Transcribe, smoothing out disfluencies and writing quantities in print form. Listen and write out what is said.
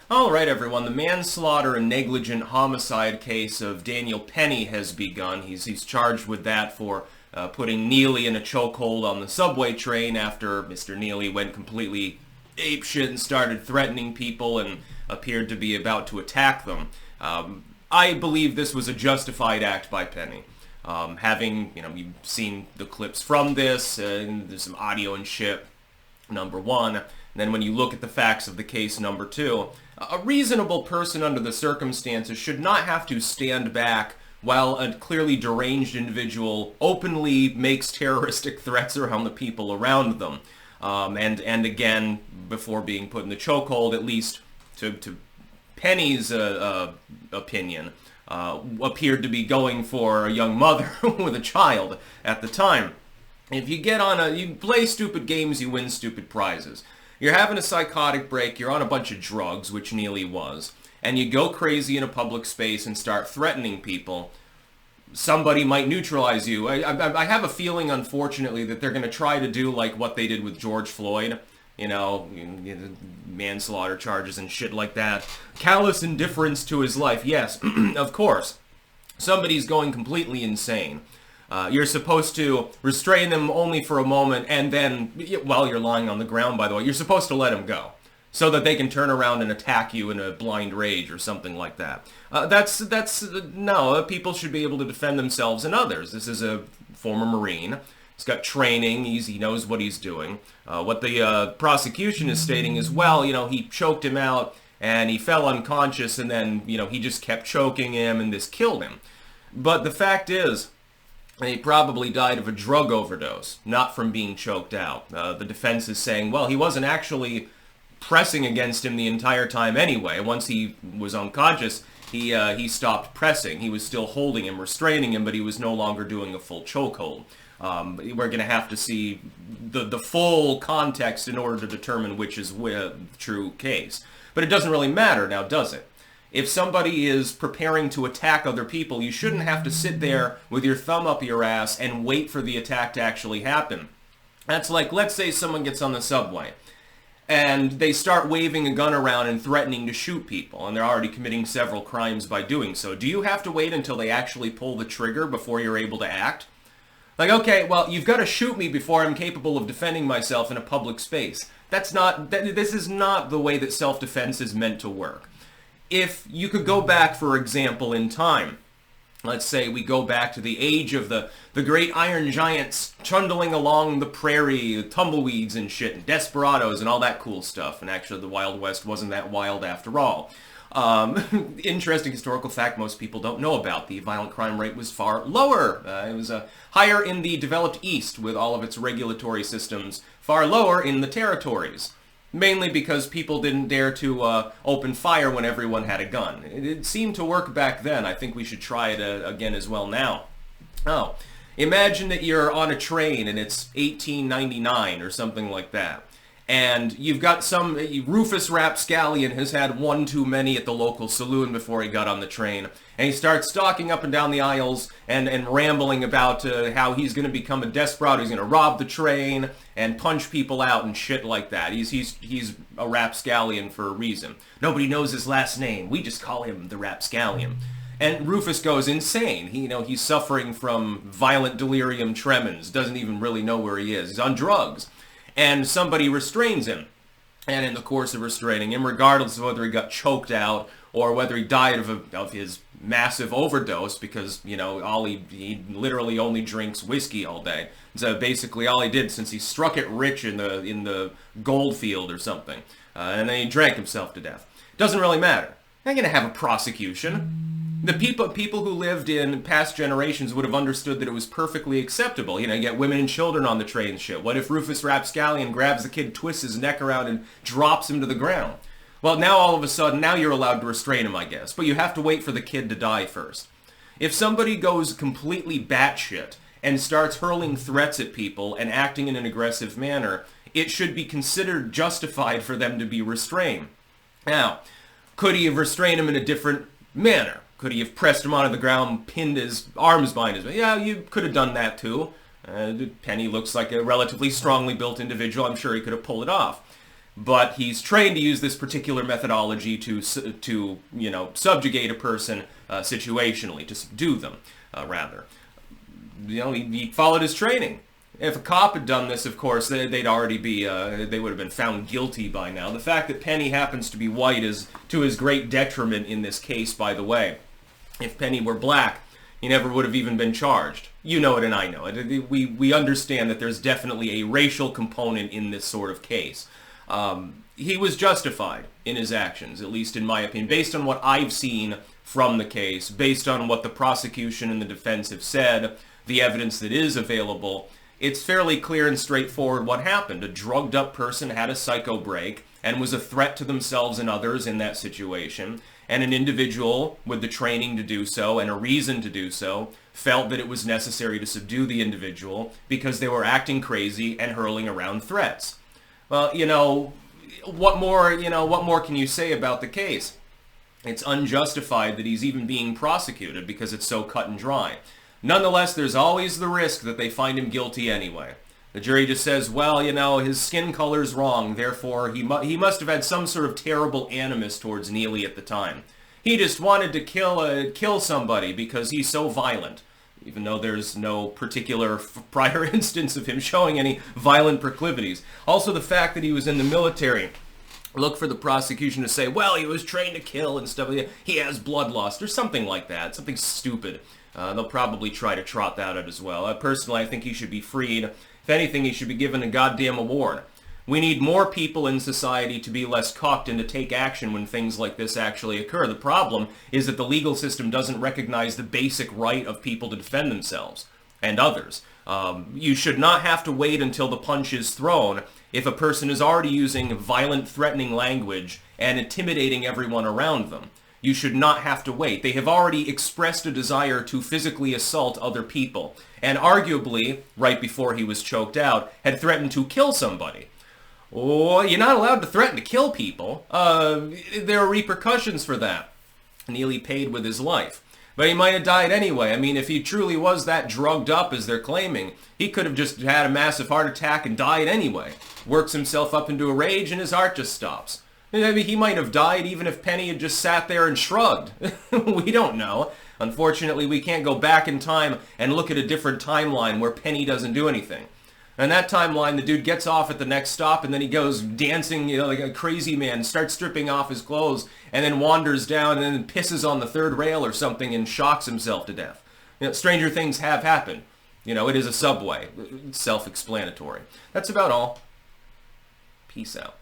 All right, everyone. The manslaughter and negligent homicide case of Daniel Penny has begun. He's charged with that for putting Neely in a chokehold on the subway train after Mr. Neely went completely apeshit and started threatening people and appeared to be about to attack them. I believe this was a justified act by Penny. You've seen the clips from this, and there's some audio and shit, number one. And then when you look at the facts of the case, number two, a reasonable person under the circumstances should not have to stand back while a clearly deranged individual openly makes terroristic threats around the people around them. And again, before being put in the chokehold, at least to Penny's opinion, appeared to be going for a young mother with a child at the time. If you you play stupid games, you win stupid prizes. You're having a psychotic break, you're on a bunch of drugs, which Neely was, and you go crazy in a public space and start threatening people, somebody might neutralize you. I have a feeling, unfortunately, that they're going to try to do like what they did with George Floyd, manslaughter charges and shit like that. Callous indifference to his life. Yes, of course. Somebody's going completely insane. You're supposed to restrain them only for a moment, and then, while you're lying on the ground, by the way, you're supposed to let them go, so that they can turn around and attack you in a blind rage or something like that. No, people should be able to defend themselves and others. This is a former Marine. He's got training, he knows what he's doing. What the prosecution is stating is, well, he choked him out, and he fell unconscious, and then, he just kept choking him, and this killed him. But the fact is, he probably died of a drug overdose, not from being choked out. The defense is saying, well, he wasn't actually pressing against him the entire time anyway. Once he was unconscious, he stopped pressing. He was still holding him, restraining him, but he was no longer doing a full chokehold. We're going to have to see the full context in order to determine which is the true case. But it doesn't really matter now, does it? If somebody is preparing to attack other people, you shouldn't have to sit there with your thumb up your ass and wait for the attack to actually happen. That's like, let's say someone gets on the subway and they start waving a gun around and threatening to shoot people, and they're already committing several crimes by doing so. Do you have to wait until they actually pull the trigger before you're able to act? Like, okay, well, you've got to shoot me before I'm capable of defending myself in a public space. This is not the way that self-defense is meant to work. If you could go back, for example, in time, let's say we go back to the age of the great iron giants trundling along the prairie, tumbleweeds and shit, and desperados and all that cool stuff. And actually, the Wild West wasn't that wild after all. Interesting historical fact most people don't know about. The violent crime rate was far lower. It was higher in the developed East with all of its regulatory systems, far lower in the territories. Mainly because people didn't dare to open fire when everyone had a gun. It seemed to work back then. I think we should try it again as well now. Oh, imagine that you're on a train and it's 1899 or something like that. And you've got some Rufus Rapscallion has had one too many at the local saloon before he got on the train. And he starts stalking up and down the aisles and rambling about how he's going to become a desperado. He's going to rob the train and punch people out and shit like that. He's a Rapscallion for a reason. Nobody knows his last name. We just call him the Rapscallion. And Rufus goes insane. He's suffering from violent delirium tremens. Doesn't even really know where he is. He's on drugs. And somebody restrains him. And in the course of restraining him, regardless of whether he got choked out or whether he died of his massive overdose, because, he literally only drinks whiskey all day. So basically all he did, since he struck it rich in the gold field or something, and then he drank himself to death. Doesn't really matter. They're not going to have a prosecution. The people who lived in past generations would have understood that it was perfectly acceptable. You get women and children on the train and shit. What if Rufus Rapscallion grabs the kid, twists his neck around, and drops him to the ground? Well, now all of a sudden, now you're allowed to restrain him, I guess. But you have to wait for the kid to die first. If somebody goes completely batshit and starts hurling threats at people and acting in an aggressive manner, it should be considered justified for them to be restrained. Now, could he have restrained him in a different manner? Could he have pressed him onto the ground, pinned his arms behind his back? Yeah, you could have done that too. Penny looks like a relatively strongly built individual. I'm sure he could have pulled it off. but he's trained to use this particular methodology to subjugate a person situationally, to subdue them, rather. He followed his training. If a cop had done this, of course, they'd already be, they would have been found guilty by now. The fact that Penny happens to be white is to his great detriment in this case, by the way. If Penny were black, he never would have even been charged. You know it and I know it. We understand that there's definitely a racial component in this sort of case. He was justified in his actions, at least in my opinion, based on what I've seen from the case, based on what the prosecution and the defense have said, the evidence that is available. It's fairly clear and straightforward what happened. A drugged up person had a psycho break and was a threat to themselves and others in that situation. And an individual with the training to do so and a reason to do so felt that it was necessary to subdue the individual because they were acting crazy and hurling around threats. Well, what more can you say about the case? It's unjustified that he's even being prosecuted because it's so cut and dry. Nonetheless, there's always the risk that they find him guilty anyway. The jury just says, well, his skin color's wrong, therefore he must have had some sort of terrible animus towards Neely at the time. He just wanted to kill somebody because he's so violent, even though there's no particular prior instance of him showing any violent proclivities. Also, the fact that he was in the military. Look for the prosecution to say, well, he was trained to kill and stuff. He has bloodlust or something like that, something stupid. They'll probably try to trot that out as well. Personally, I think he should be freed. If anything, he should be given a goddamn award. We need more people in society to be less cocked and to take action when things like this actually occur. The problem is that the legal system doesn't recognize the basic right of people to defend themselves and others. You should not have to wait until the punch is thrown if a person is already using violent, threatening language and intimidating everyone around them. You should not have to wait. They have already expressed a desire to physically assault other people, and arguably, right before he was choked out, had threatened to kill somebody. Oh, you're not allowed to threaten to kill people. There are repercussions for that. Neely paid with his life. But he might have died anyway. I mean, if he truly was that drugged up as they're claiming, he could have just had a massive heart attack and died anyway. Works himself up into a rage and his heart just stops. Maybe he might have died even if Penny had just sat there and shrugged. We don't know. Unfortunately, we can't go back in time and look at a different timeline where Penny doesn't do anything. In that timeline, the dude gets off at the next stop and then he goes dancing, like a crazy man, starts stripping off his clothes and then wanders down and then pisses on the third rail or something and shocks himself to death. Stranger things have happened. It is a subway. It's self-explanatory. That's about all. Peace out.